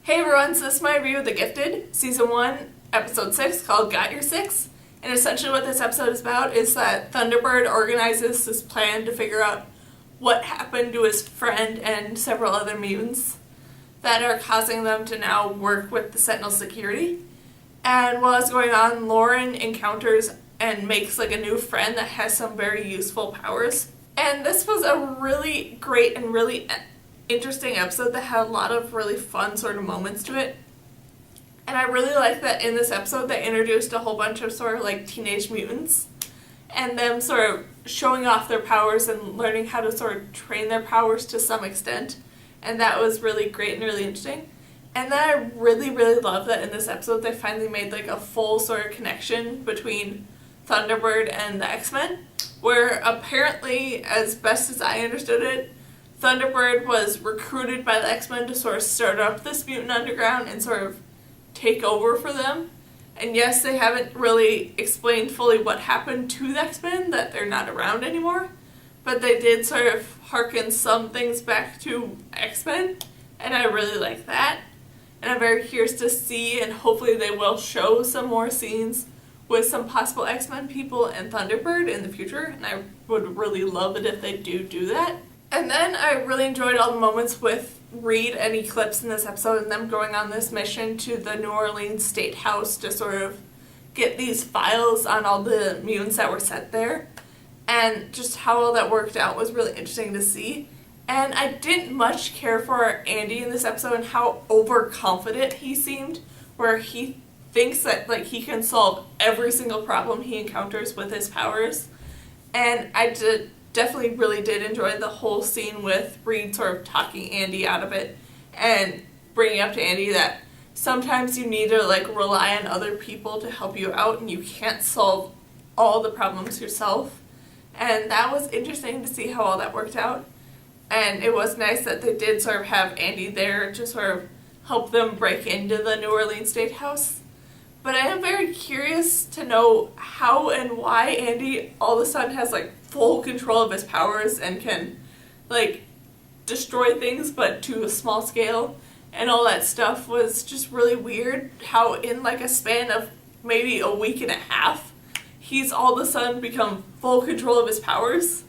Hey everyone, so this is my review of The Gifted, Season 1, Episode 6, called Got Your Six. And essentially what this episode is about is that Thunderbird organizes this plan to figure out what happened to his friend and several other mutants that are causing them to now work with the Sentinel security. And while it's going on, Lauren encounters and makes like a new friend that has some very useful powers. And this was a really great and really interesting episode that had a lot of really fun sort of moments to it. And I really like that in this episode they introduced a whole bunch of sort of like teenage mutants and them sort of showing off their powers and learning how to sort of train their powers to some extent. And that was really great and really interesting. And then I really, really love that in this episode they finally made like a full sort of connection between Thunderbird and the X-Men, where apparently, as best as I understood it, Thunderbird was recruited by the X-Men to sort of start up this mutant underground and sort of take over for them. And yes, they haven't really explained fully what happened to the X-Men, that they're not around anymore, but they did sort of harken some things back to X-Men, and I really like that. And I'm very curious to see, and hopefully they will show some more scenes with some possible X-Men people and Thunderbird in the future, and I would really love it if they do that. And then I really enjoyed all the moments with Reed and Eclipse in this episode and them going on this mission to the New Orleans State House to sort of get these files on all the mutants that were sent there. And just how all that worked out was really interesting to see. And I didn't much care for Andy in this episode and how overconfident he seemed, where he thinks that like he can solve every single problem he encounters with his powers. And I definitely really did enjoy the whole scene with Reed sort of talking Andy out of it and bringing up to Andy that sometimes you need to like rely on other people to help you out and you can't solve all the problems yourself. And that was interesting to see how all that worked out. And it was nice that they did sort of have Andy there to sort of help them break into the New Orleans State House. But I am very curious to know how and why Andy all of a sudden has like full control of his powers and can like destroy things but to a small scale, and all that stuff was just really weird how in like a span of maybe a week and a half he's all of a sudden become full control of his powers,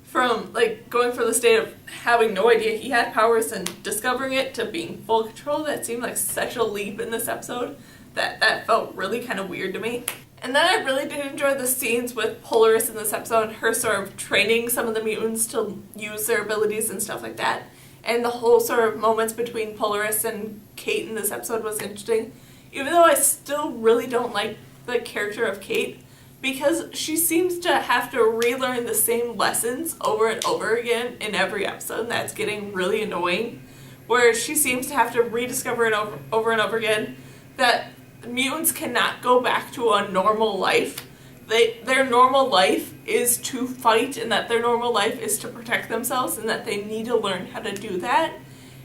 from like going from the state of having no idea he had powers and discovering it to being full control. That seemed like such a leap in this episode that felt really kind of weird to me. And then I really did enjoy the scenes with Polaris in this episode and her sort of training some of the mutants to use their abilities and stuff like that. And the whole sort of moments between Polaris and Kate in this episode was interesting. Even though I still really don't like the character of Kate, because she seems to have to relearn the same lessons over and over again in every episode, and that's getting really annoying. Where she seems to have to rediscover it over and over again that mutants cannot go back to a normal life. Their normal life is to fight, and that their normal life is to protect themselves, and that they need to learn how to do that.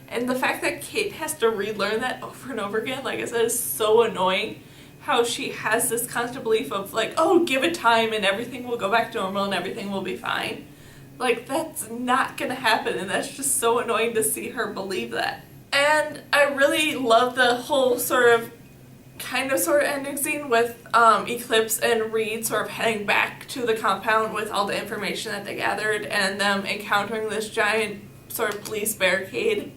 And the fact that Kate has to relearn that over and over again, like I said, is so annoying. How she has this constant belief of like, oh, give it time and everything will go back to normal and everything will be fine. Like, that's not gonna happen, and that's just so annoying to see her believe that. And I really love the whole sort of ending scene with Eclipse and Reed sort of heading back to the compound with all the information that they gathered and them encountering this giant sort of police barricade,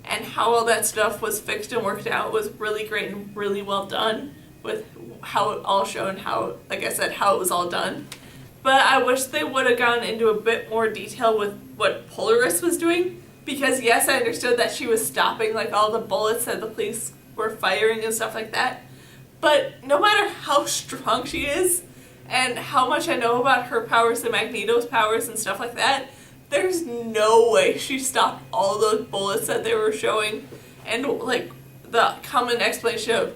and how all that stuff was fixed and worked out was really great and really well done with how it all showed and how, like I said, how it was all done. But I wish they would have gone into a bit more detail with what Polaris was doing, because yes, I understood that she was stopping like all the bullets that the police were firing and stuff like that. But no matter how strong she is, and how much I know about her powers and Magneto's powers and stuff like that, there's no way she stopped all those bullets that they were showing. And like the common explanation of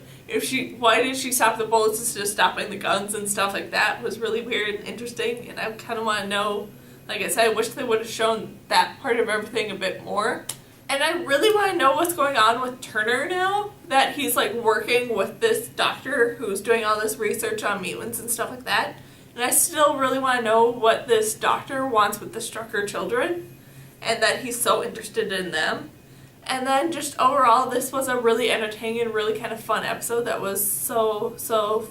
why did she stop the bullets instead of stopping the guns and stuff like that was really weird and interesting. And I kind of want to know, like I said, I wish they would have shown that part of everything a bit more. And I really want to know what's going on with Turner now, that he's like working with this doctor who's doing all this research on mutants and stuff like that. And I still really want to know what this doctor wants with the Strucker children, and that he's so interested in them. And then just overall, this was a really entertaining and really kind of fun episode that was so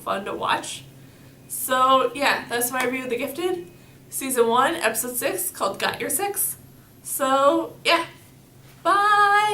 fun to watch. So yeah, that's my review of The Gifted, Season 1, Episode 6, called Got Your Six. So yeah, bye!